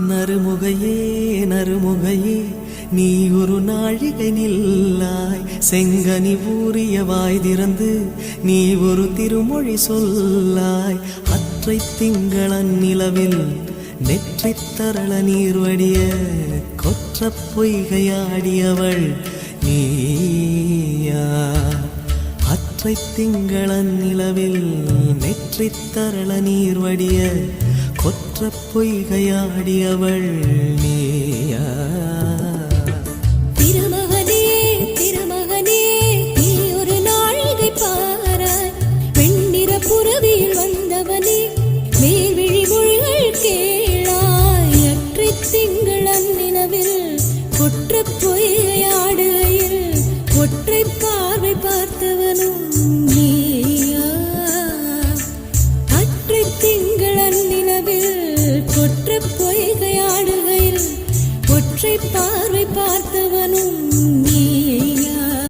நறுமுகையே நறுமுகையே நீ ஒரு நாழிகை நில்லாய், செங்கனி ஊறிய வாய் திறந்து நீ ஒரு திருமொழி சொல்லாய். அற்றை திங்களன் நிலவில் நெற்றித் தரள நீர் வடிய கொற்ற பொய்கையாடியவள் நீயா. அற்றை திங்களன் நிலவில் நெற்றித் தரள நீர் வடிய கொற்ற பொய்கையாடியவள் நீயா. திருமகனே திருமகனே நீ ஒரு நாழிகை பாராய், வெண்ணிற புறவியில் வந்தவனே மேல்விழி மொழிகள் கேளாய். அற்றை திங்களன் நிலவில் கொற்ற பொய்கையாடுகையில் ஒற்றை பார்வை பார்த்தவனும் நீயா. அற்றை திங்களன் நிலவில் கொற்ற பொய்கையாடுகையில் ஒற்றை